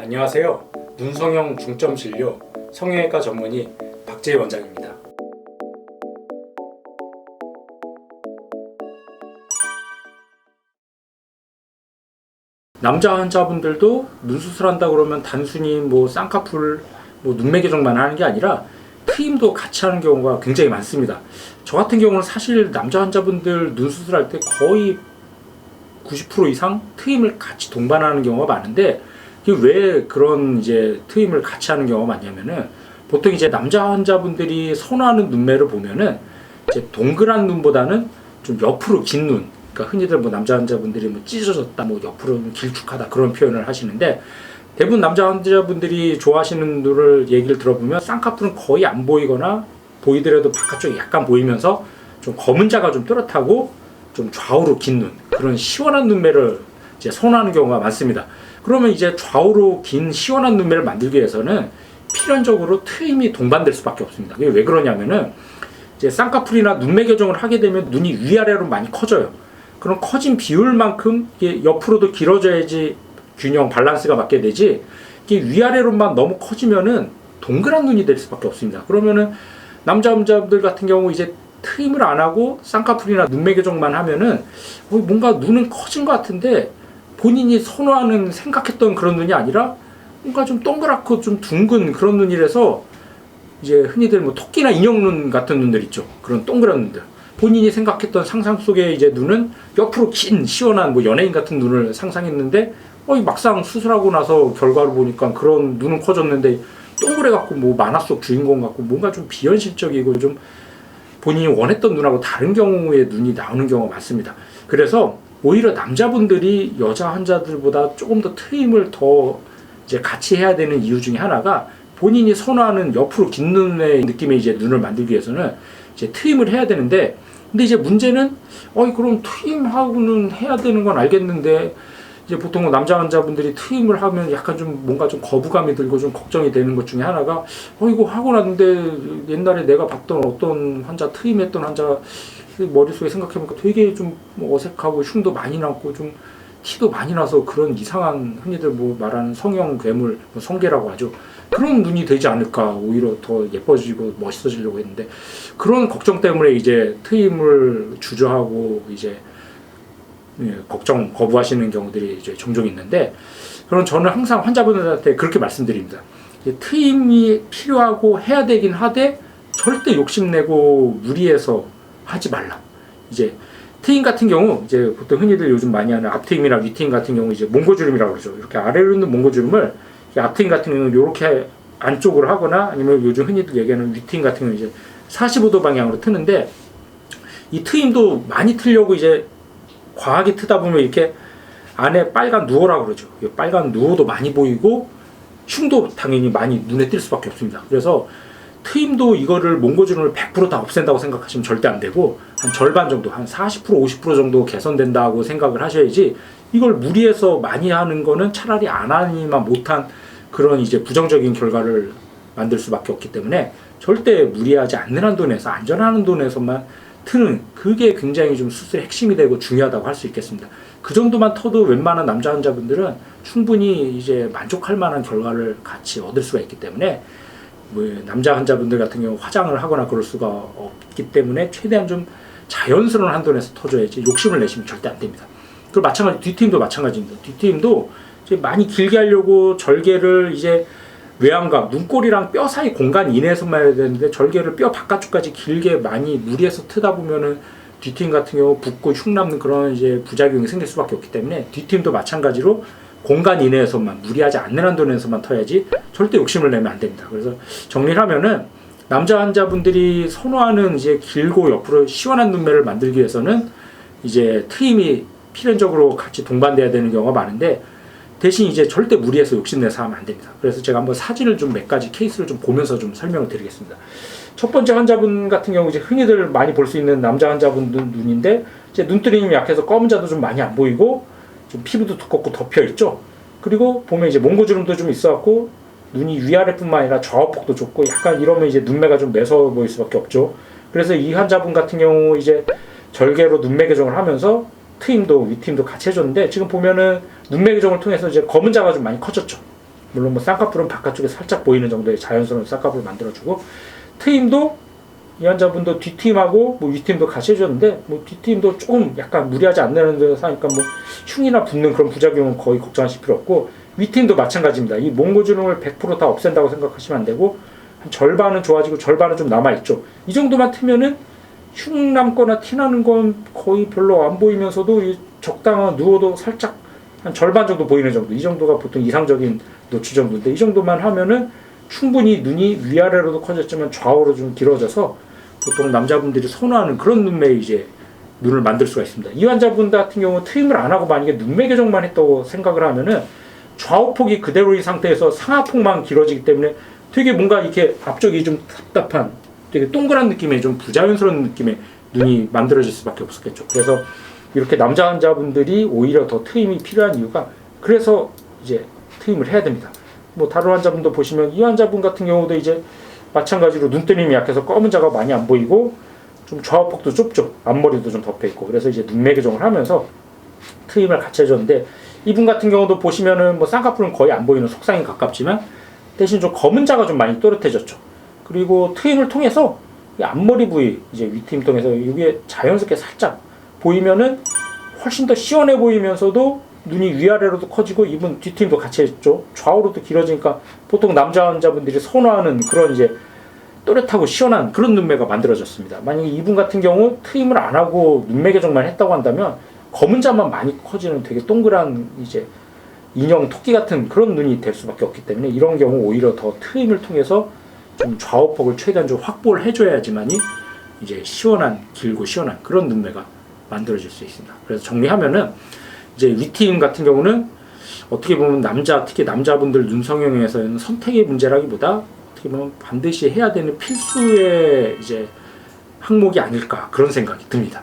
안녕하세요. 눈성형 중점 진료 성형외과 전문의 박재희 원장입니다. 남자 환자분들도 눈 수술한다 그러면 단순히 쌍꺼풀, 눈매 교정만 하는 게 아니라 트임도 같이 하는 경우가 굉장히 많습니다. 저 같은 경우는 사실 남자 환자분들 눈 수술할 때 거의 90% 이상 트임을 같이 동반하는 경우가 많은데, 왜 그런 트임을 같이 하는 경우가 많냐면은, 보통 남자 환자분들이 선호하는 눈매를 보면은 동그란 눈보다는 좀 옆으로 긴 눈, 그러니까 흔히들 남자 환자분들이 찢어졌다, 옆으로 길쭉하다 그런 표현을 하시는데, 대부분 남자 환자분들이 좋아하시는 눈을 얘기를 들어보면 쌍꺼풀은 거의 안 보이거나 보이더라도 바깥쪽이 약간 보이면서 좀 검은 자가 좀 또렷하고 좀 좌우로 긴 눈, 그런 시원한 눈매를 선호하는 경우가 많습니다. 그러면 좌우로 긴 시원한 눈매를 만들기 위해서는 필연적으로 트임이 동반될 수밖에 없습니다. 그게 왜 그러냐면은 쌍꺼풀이나 눈매 교정을 하게 되면 눈이 위아래로 많이 커져요. 그런 커진 비율만큼 옆으로도 길어져야지 균형 밸런스가 맞게 되지, 위아래로만 너무 커지면은 동그란 눈이 될 수밖에 없습니다. 그러면은 남자 환자분들 같은 경우 트임을 안 하고 쌍꺼풀이나 눈매 교정만 하면은 뭔가 눈은 커진 것 같은데 본인이 선호하는 생각했던 그런 눈이 아니라 뭔가 좀 동그랗고 좀 둥근 그런 눈이라서 흔히들 토끼나 인형 눈 같은 눈들 있죠. 그런 동그란 눈들. 본인이 생각했던 상상 속의 눈은 옆으로 긴 시원한 연예인 같은 눈을 상상했는데 막상 수술하고 나서 결과를 보니까 그런 눈은 커졌는데 동그래 갖고 만화 속 주인공 같고 뭔가 좀 비현실적이고 좀 본인이 원했던 눈하고 다른 경우의 눈이 나오는 경우가 많습니다. 그래서 오히려 남자분들이 여자 환자들보다 조금 더 트임을 더 같이 해야 되는 이유 중에 하나가, 본인이 선호하는 옆으로 긴 눈의 느낌의 눈을 만들기 위해서는 트임을 해야 되는데, 근데 문제는 그럼 트임하고는 해야 되는 건 알겠는데 보통 남자 환자분들이 트임을 하면 약간 좀 뭔가 좀 거부감이 들고 좀 걱정이 되는 것 중에 하나가, 이거 하고 났는데 옛날에 내가 봤던 어떤 환자, 트임했던 환자 머릿속에 생각해보니까 되게 좀 어색하고 흉도 많이 났고 좀 티도 많이 나서 그런 이상한, 흔히들 말하는 성형 괴물, 성괴라고 하죠. 그런 눈이 되지 않을까, 오히려 더 예뻐지고 멋있어지려고 했는데 그런 걱정 때문에 트임을 주저하고 거부하시는 경우들이 종종 있는데, 그럼 저는 항상 환자분들한테 그렇게 말씀드립니다. 트임이 필요하고 해야 되긴 하되 절대 욕심내고 무리해서 하지 말라. 트임 같은 경우 보통 흔히들 요즘 많이 하는 앞트임이나 위트임 같은 경우 몽고주름이라고 그러죠. 이렇게 아래로 있는 몽고주름을 앞트임 같은 경우는 이렇게 안쪽으로 하거나, 아니면 요즘 흔히들 얘기하는 위트임 같은 경우는 45도 방향으로 트는데, 이 트임도 많이 트려고 과하게 트다 보면 이렇게 안에 빨간 누어라고 그러죠. 빨간 누어도 많이 보이고 흉도 당연히 많이 눈에 띌 수밖에 없습니다. 그래서 트임도 이거를 몽고주름을 100% 다 없앤다고 생각하시면 절대 안 되고, 한 절반 정도, 한 40% 50% 정도 개선된다고 생각을 하셔야지, 이걸 무리해서 많이 하는 거는 차라리 안 하니만 못한 그런 부정적인 결과를 만들 수밖에 없기 때문에 절대 무리하지 않는 한도 내에서, 안전한 한도 내에서만 트는, 그게 굉장히 좀 수술의 핵심이 되고 중요하다고 할 수 있겠습니다. 그 정도만 터도 웬만한 남자 환자분들은 충분히 만족할 만한 결과를 같이 얻을 수가 있기 때문에, 남자 환자분들 같은 경우 화장을 하거나 그럴 수가 없기 때문에 최대한 좀 자연스러운 한도 내에서 터줘야지 욕심을 내시면 절대 안 됩니다. 그리고 마찬가지 뒤트임도 마찬가지입니다. 뒤트임도 많이 길게 하려고 절개를 외양각, 눈꼬리랑 뼈 사이 공간 이내에서만 해야 되는데 절개를 뼈 바깥쪽까지 길게 많이 무리해서 트다 보면은 뒤트임 같은 경우 붓고 흉 남는 그런 부작용이 생길 수밖에 없기 때문에, 뒤트임도 마찬가지로 공간 이내에서만, 무리하지 않는 한도 내에서만 터야지 절대 욕심을 내면 안 됩니다. 그래서 정리를 하면은, 남자 환자분들이 선호하는 길고 옆으로 시원한 눈매를 만들기 위해서는 트임이 필연적으로 같이 동반돼야 되는 경우가 많은데, 대신 절대 무리해서 욕심내서 하면 안 됩니다. 그래서 제가 한번 사진을 좀 몇 가지 케이스를 좀 보면서 좀 설명을 드리겠습니다. 첫 번째 환자분 같은 경우 흔히들 많이 볼 수 있는 남자 환자분 눈인데, 눈뜨림이 좀 약해서 검은 자도 좀 많이 안 보이고 좀 피부도 두껍고 덮여 있죠. 그리고 보면 몽고주름도 좀 있어갖고 눈이 위아래뿐만 아니라 좌우폭도 좁고 약간 이러면 눈매가 좀 매서워 보일 수밖에 없죠. 그래서 이 환자분 같은 경우 절개로 눈매 교정을 하면서 트임도 위트임도 같이 해줬는데, 지금 보면은 눈매 교정을 통해서 검은 자가 좀 많이 커졌죠. 물론 뭐 쌍꺼풀은 바깥쪽에 살짝 보이는 정도의 자연스러운 쌍꺼풀을 만들어주고, 트임도 이 환자분도 뒷트임하고 뭐 윗트임도 같이 해줬는데, 뭐 뒷트임도 조금 약간 무리하지 않는 데서 하니까 뭐 흉이나 붓는 그런 부작용은 거의 걱정하실 필요 없고, 윗트임도 마찬가지입니다. 이 몽고주름을 100% 다 없앤다고 생각하시면 안 되고, 한 절반은 좋아지고 절반은 좀 남아있죠. 이 정도만 트면은 흉 남거나 티 나는 건 거의 별로 안 보이면서도 이 적당한, 누워도 살짝 한 절반 정도 보이는 정도, 이 정도가 보통 이상적인 노출 정도인데, 이 정도만 하면은 충분히 눈이 위아래로도 커졌지만 좌우로 좀 길어져서 보통 남자분들이 선호하는 그런 눈매의 이제 눈을 만들 수가 있습니다. 이 환자분 같은 경우 트임을 안 하고 만약에 눈매 교정만 했다고 생각을 하면은 좌우폭이 그대로인 상태에서 상하폭만 길어지기 때문에 되게 뭔가 이렇게 앞쪽이 좀 답답한, 되게 동그란 느낌의 좀 부자연스러운 느낌의 눈이 만들어질 수밖에 없었겠죠. 그래서 이렇게 남자 환자분들이 오히려 더 트임이 필요한 이유가, 그래서 이제 트임을 해야 됩니다. 뭐 다른 환자분도 보시면 이 환자분 같은 경우도 이제 마찬가지로 눈뜨림이 약해서 검은 자가 많이 안 보이고 좀 좌우폭도 좁죠. 앞머리도 좀 덮여 있고, 그래서 이제 눈매 교정을 하면서 트임을 같이 해줬는데, 이분 같은 경우도 보시면은 뭐 쌍꺼풀은 거의 안 보이는 속상에 가깝지만 대신 좀 검은 자가 좀 많이 또렷해졌죠. 그리고 트임을 통해서 이 앞머리 부위, 이제 윗트임 통해서 이게 자연스럽게 살짝 보이면은 훨씬 더 시원해 보이면서도 눈이 위아래로도 커지고, 이분 뒷트임도 같이 했죠. 좌우로도 길어지니까 보통 남자 환자분들이 선호하는 그런 이제 또렷하고 시원한 그런 눈매가 만들어졌습니다. 만약에 이분 같은 경우 트임을 안 하고 눈매 교정만 했다고 한다면 검은 자만 많이 커지는 되게 동그란 이제 인형 토끼 같은 그런 눈이 될 수밖에 없기 때문에, 이런 경우 오히려 더 트임을 통해서 좀 좌우폭을 최대한 좀 확보를 해줘야지만이 이제 시원한, 길고 시원한 그런 눈매가 만들어질 수 있습니다. 그래서 정리하면은 이제 윗트임 같은 경우는 어떻게 보면 특히 남자분들 눈 성형에서는 선택의 문제라기보다 어떻게 보면 반드시 해야 되는 필수의 이제 항목이 아닐까, 그런 생각이 듭니다.